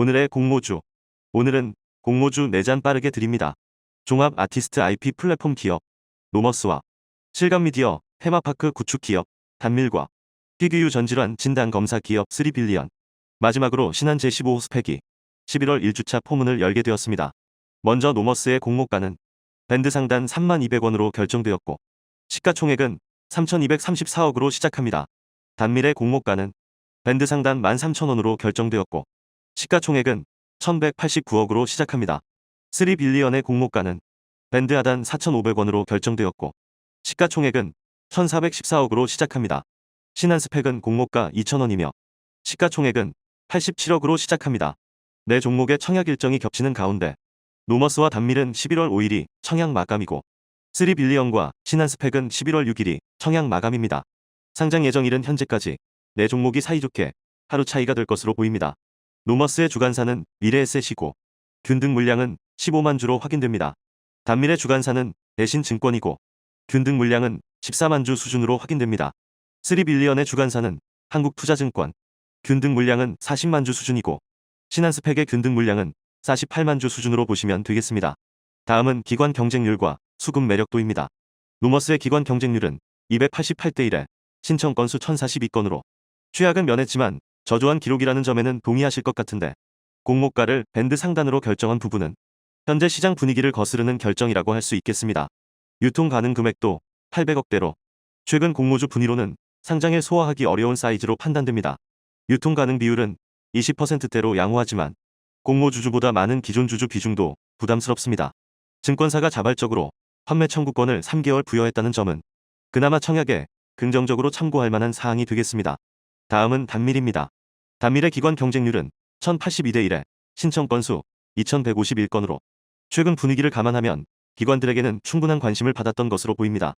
오늘의 공모주. 오늘은 공모주 4잔 빠르게 드립니다. 종합 아티스트 IP 플랫폼 기업 노머스와 실감미디어 테마파크 구축 기업 단밀과 피규유 전질환 진단 검사 기업 3빌리언. 마지막으로 신한 제15호 스펙이 11월 1주차 포문을 열게 되었습니다. 먼저 노머스의 공모가는 밴드 상단 32,000원으로 결정되었고 시가총액은 3,234억으로 시작합니다. 단밀의 공모가는 밴드 상단 13,000원으로 결정되었고 시가총액은 1,189억으로 시작합니다. 3빌리언의 공모가는 밴드 하단 4,500원으로 결정되었고 시가총액은 1,414억으로 시작합니다. 신한스펙은 공모가 2,000원이며 시가총액은 87억으로 시작합니다. 네 종목의 청약 일정이 겹치는 가운데 노머스와 단밀은 11월 5일이 청약 마감이고 3빌리언과 신한스펙은 11월 6일이 청약 마감입니다. 상장 예정일은 현재까지 네 종목이 사이좋게 하루 차이가 될 것으로 보입니다. 노머스의 주간사는 미래에셋이고 균등 물량은 15만 주로 확인됩니다. 단밀의 주간사는 대신증권이고 균등 물량은 14만 주 수준으로 확인됩니다. 3빌리언의 주간사는 한국투자증권, 균등 물량은 40만 주 수준이고 신한스펙의 균등 물량은 48만 주 수준으로 보시면 되겠습니다. 다음은 기관 경쟁률과 수급 매력도입니다. 노머스의 기관 경쟁률은 288대 1에 신청 건수 1,042건으로 최악은 면했지만 저조한 기록이라는 점에는 동의하실 것 같은데 공모가를 밴드 상단으로 결정한 부분은 현재 시장 분위기를 거스르는 결정이라고 할 수 있겠습니다. 유통 가능 금액도 800억대로 최근 공모주 분위로는 상장에 소화하기 어려운 사이즈로 판단됩니다. 유통 가능 비율은 20%대로 양호하지만 공모주주보다 많은 기존 주주 비중도 부담스럽습니다. 증권사가 자발적으로 판매 청구권을 3개월 부여했다는 점은 그나마 청약에 긍정적으로 참고할 만한 사항이 되겠습니다. 다음은 단밀입니다. 단밀의 기관 경쟁률은 1,082대 1에 신청 건수 2,151건으로 최근 분위기를 감안하면 기관들에게는 충분한 관심을 받았던 것으로 보입니다.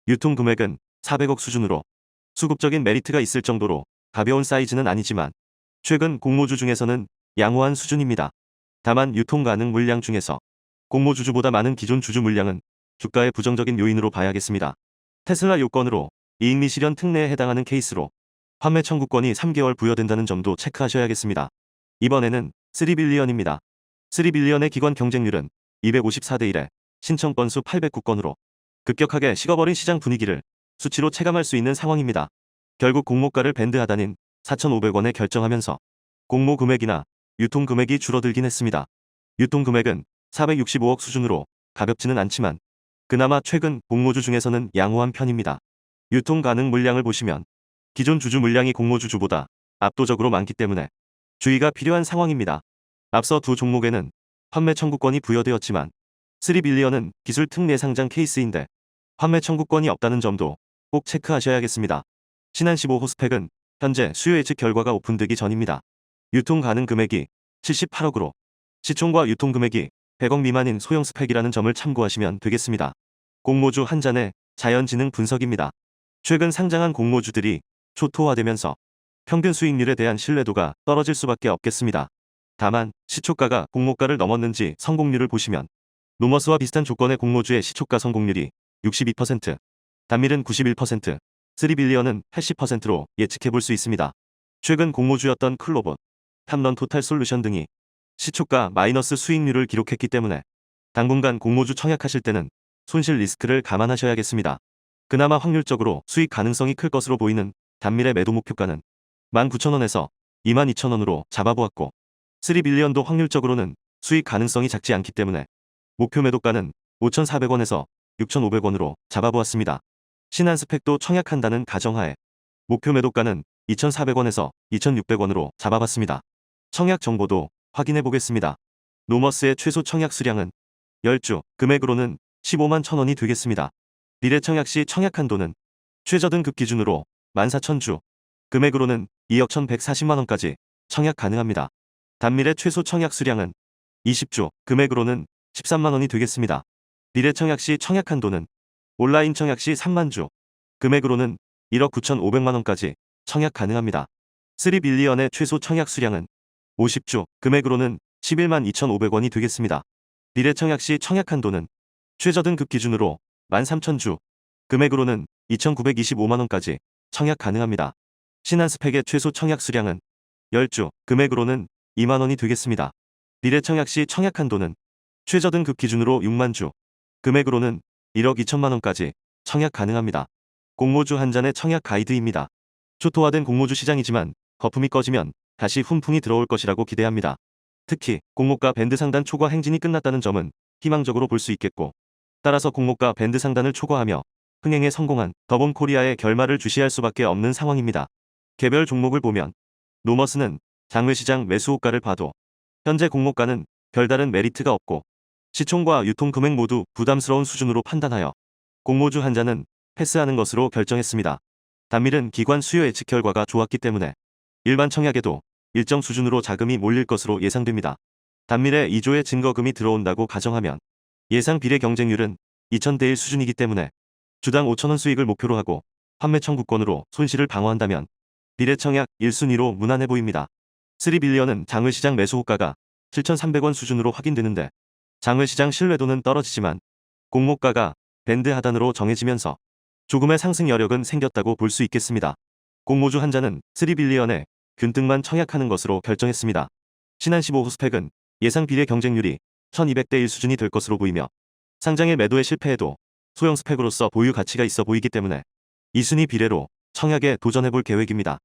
유통 금액은 400억 수준으로 수급적인 메리트가 있을 정도로 가벼운 사이즈는 아니지만 최근 공모주 중에서는 양호한 수준입니다. 다만 유통 가능 물량 중에서 공모주주보다 많은 기존 주주 물량은 주가의 부정적인 요인으로 봐야겠습니다. 테슬라 요건으로 이익 미 실현 특례에 해당하는 케이스로 판매 청구권이 3개월 부여된다는 점도 체크하셔야겠습니다. 이번에는 3빌리언입니다. 3빌리언의 기관 경쟁률은 254대 1에 신청 건수 809건으로 급격하게 식어버린 시장 분위기를 수치로 체감할 수 있는 상황입니다. 결국 공모가를 밴드 하단인 4,500원에 결정하면서 공모 금액이나 유통 금액이 줄어들긴 했습니다. 유통 금액은 465억 수준으로 가볍지는 않지만 그나마 최근 공모주 중에서는 양호한 편입니다. 유통 가능 물량을 보시면 기존 주주 물량이 공모주주보다 압도적으로 많기 때문에 주의가 필요한 상황입니다. 앞서 두 종목에는 판매 청구권이 부여되었지만 3빌리언은 기술 특례 상장 케이스인데 판매 청구권이 없다는 점도 꼭 체크하셔야겠습니다. 신한 15호 스펙은 현재 수요 예측 결과가 오픈되기 전입니다. 유통 가능 금액이 78억으로 시총과 유통 금액이 100억 미만인 소형 스펙이라는 점을 참고하시면 되겠습니다. 공모주 한 잔의 자연지능 분석입니다. 최근 상장한 공모주들이 초토화되면서 평균 수익률에 대한 신뢰도가 떨어질 수밖에 없겠습니다. 다만 시초가가 공모가를 넘었는지 성공률을 보시면 노머스와 비슷한 조건의 공모주의 시초가 성공률이 62%, 단밀은 91%, 3빌리언은 80%로 예측해볼 수 있습니다. 최근 공모주였던 클로봇, 탐런 토탈 솔루션 등이 시초가 마이너스 수익률을 기록했기 때문에 당분간 공모주 청약하실 때는 손실 리스크를 감안하셔야겠습니다. 그나마 확률적으로 수익 가능성이 클 것으로 보이는 단밀의 매도 목표가는 19,000원에서 22,000원으로 잡아보았고 3빌리언도 확률적으로는 수익 가능성이 작지 않기 때문에 목표 매도가는 5,400원에서 6,500원으로 잡아보았습니다. 신한스펙도 청약한다는 가정하에 목표 매도가는 2,400원에서 2,600원으로 잡아봤습니다. 청약 정보도 확인해 보겠습니다. 노머스의 최소 청약 수량은 10주, 금액으로는 15만 1,000원이 되겠습니다. 미래 청약 시 청약 한도는 최저등급 기준으로 14,000주, 금액으로는 2억 1,140만원까지 청약 가능합니다. 단밀의 최소 청약 수량은 20주, 금액으로는 13만원이 되겠습니다. 미래 청약 시 청약 한도는 온라인 청약 시 3만 주, 금액으로는 1억 9,500만원까지 청약 가능합니다. 3빌리언의 최소 청약 수량은 50주, 금액으로는 11만 2,500원이 되겠습니다. 미래 청약 시 청약 한도는 최저등급 기준으로 13,000주, 금액으로는 2,925만원까지 청약 가능합니다. 신한스펙의 최소 청약 수량은 10주, 금액으로는 2만원이 되겠습니다. 비례청약 시 청약 한도는 최저등급 기준으로 6만 주, 금액으로는 1억 2천만원까지 청약 가능합니다. 공모주 한 잔의 청약 가이드입니다. 초토화된 공모주 시장이지만 거품이 꺼지면 다시 훈풍이 들어올 것이라고 기대합니다. 특히 공모가 밴드 상단 초과 행진이 끝났다는 점은 희망적으로 볼 수 있겠고, 따라서 공모가 밴드 상단을 초과하며 흥행에 성공한 더본코리아의 결말을 주시할 수밖에 없는 상황입니다. 개별 종목을 보면 노머스는 장외시장 매수호가를 봐도 현재 공모가는 별다른 메리트가 없고 시총과 유통금액 모두 부담스러운 수준으로 판단하여 공모주 한 잔은 패스하는 것으로 결정했습니다. 단밀은 기관 수요 예측 결과가 좋았기 때문에 일반 청약에도 일정 수준으로 자금이 몰릴 것으로 예상됩니다. 단밀에 2조의 증거금이 들어온다고 가정하면 예상 비례 경쟁률은 2000대 1 수준이기 때문에 주당 5천원 수익을 목표로 하고 판매 청구권으로 손실을 방어한다면 비례 청약 1순위로 무난해 보입니다. 3빌리언은 장외시장 매수호가가 7,300원 수준으로 확인되는데 장외시장 신뢰도는 떨어지지만 공모가가 밴드 하단으로 정해지면서 조금의 상승 여력은 생겼다고 볼 수 있겠습니다. 공모주 한 잔은 3빌리언에 균등만 청약하는 것으로 결정했습니다. 신한 15호 스펙은 예상 비례 경쟁률이 1200대 1 수준이 될 것으로 보이며 상장일 매도에 실패해도 소형 스펙으로서 보유 가치가 있어 보이기 때문에 2순위 비례로 청약에 도전해볼 계획입니다.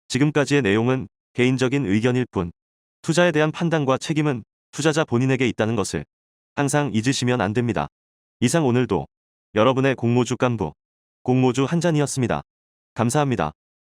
지금까지의 내용은 개인적인 의견일 뿐 투자에 대한 판단과 책임은 투자자 본인에게 있다는 것을 항상 잊으시면 안 됩니다. 이상 오늘도 여러분의 공모주 깐부 공모주 한 잔이었습니다. 감사합니다.